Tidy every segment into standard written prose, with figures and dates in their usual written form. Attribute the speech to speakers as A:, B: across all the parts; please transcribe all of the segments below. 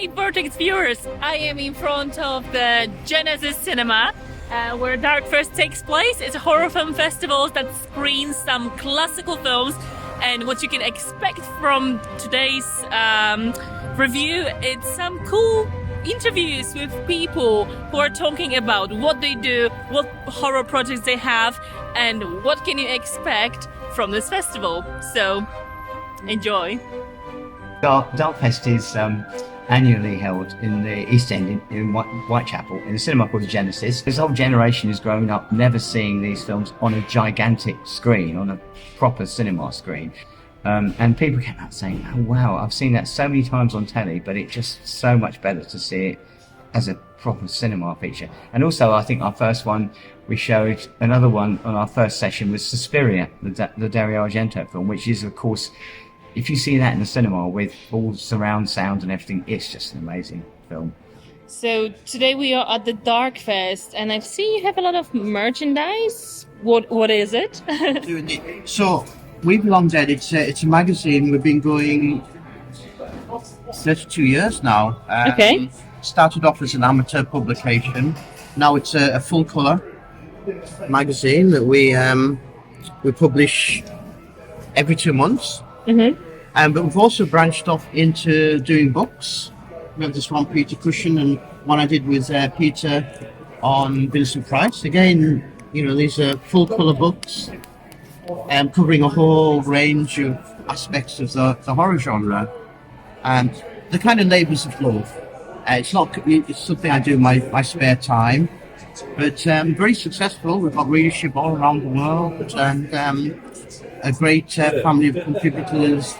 A: Hey Vortex viewers, I am in front of the Genesis Cinema where Dark Fest takes place. It's a horror film festival that screens some classical films, and what you can expect from today's review, it's some cool interviews with people who are talking about what they do, what horror projects they have, and what can you expect from this festival. So enjoy.
B: Dark Fest is annually held in the East End in Whitechapel in a cinema called the Genesis. This whole generation has grown up never seeing these films on a gigantic screen, on a proper cinema screen. And people came out saying, oh wow, I've seen that so many times on telly, but it's just so much better to see it as a proper cinema feature. And also, I think our first one, we showed another one on our first session was Suspiria, the Dario Argento film, which is, of course, if you see that in the cinema with all surround sound and everything, it's just an amazing film.
A: So today we are at the Dark Fest, and I've seen you have a lot of merchandise. What is it?
C: So we Belong Dead. It's a magazine. We've been going 32 years now.
A: Okay.
C: Started off as an amateur publication. Now it's a full colour magazine that we publish every 2 months.
A: Mm-hmm.
C: But we've also branched off into doing books. We have this one, Peter Cushing, and one I did with Peter on Vincent Price. Again, you know, these are full colour books, covering a whole range of aspects of the horror genre, and the kind of labours of love. It's something I do in my spare time, but very successful. We've got readership all around the world, and a great family of contributors,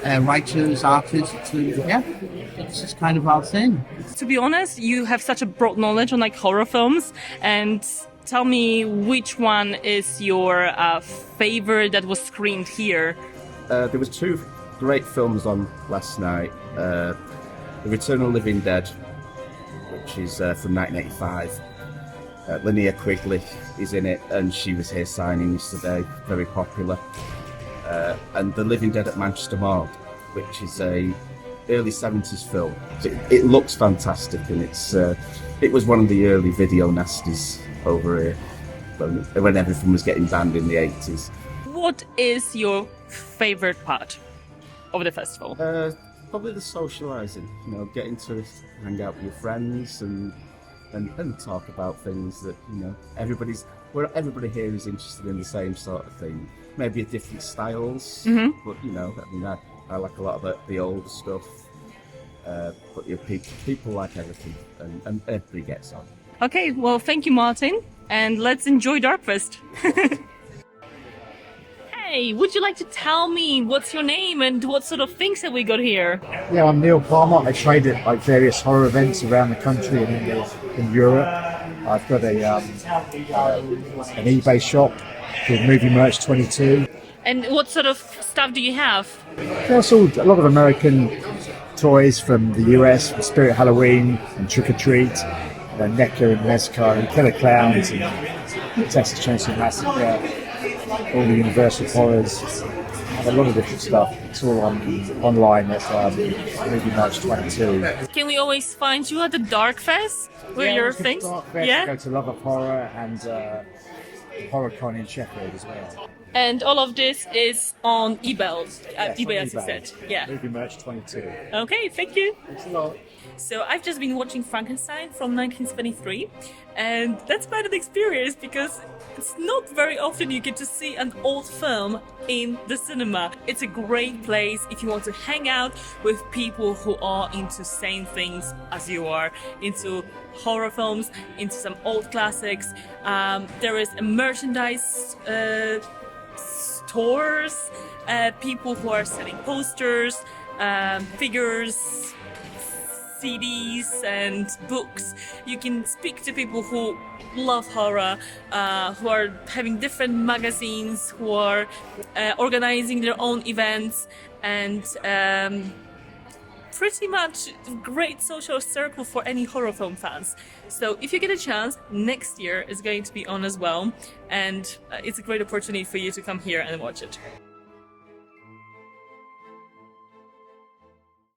C: writers, artists, and yeah, this is kind of our thing.
A: To be honest, you have such a broad knowledge on like horror films, and tell me which one is your favorite that was screened here.
D: There was two great films on last night. The Return of the Living Dead, which is from 1985. Linnea Quigley is in it, and she was here signing yesterday, very popular. And The Living Dead at Manchester Morgue, which is a early 70s film. It looks fantastic, and it was one of the early video nasties over here when everything was getting banned in the 80s.
A: What is your favorite part of the festival?
D: Probably the socialising, you know, getting to hang out with your friends and talk about things that, you know, everybody here is interested in the same sort of thing. Maybe at different styles, but you know, I mean, I like a lot of the older stuff. But you know, people like everything, and everybody gets on.
A: Okay, well, thank you, Martin, and let's enjoy Darkfest. Hey, would you like to tell me what's your name and what sort of things have we got here?
E: Yeah, I'm Neil Palmer. I trade at like various horror events around the country and in Europe. I've got an eBay shop called Movie Merch 22.
A: And what sort of stuff do you have?
E: There's a lot of American toys from the US, from Spirit Halloween and Trick or Treat, NECA and Mezco and Killer Clowns and Texas Chainsaw Massacre, all the Universal horrors. A lot of different stuff. It's all online at Movie Merch 22.
A: Can we always find you at the Dark Fest with your things?
E: Yeah. Go to Love of Horror and HorrorCon in Sheffield as well.
A: And all of this is on eBay, eBay as you said. Yeah.
E: Movie Merch 22.
A: Okay, thank you.
E: Thanks a lot.
A: So I've just been watching Frankenstein from 1973, and that's quite an experience because it's not very often you get to see an old film in the cinema. It's a great place if you want to hang out with people who are into same things as you are, into horror films, into some old classics. There is a merchandise stores, people who are selling posters, figures, CDs and books. You can speak to people who love horror, who are having different magazines, who are organizing their own events, and pretty much a great social circle for any horror film fans. So if you get a chance, next year is going to be on as well, and it's a great opportunity for you to come here and watch it.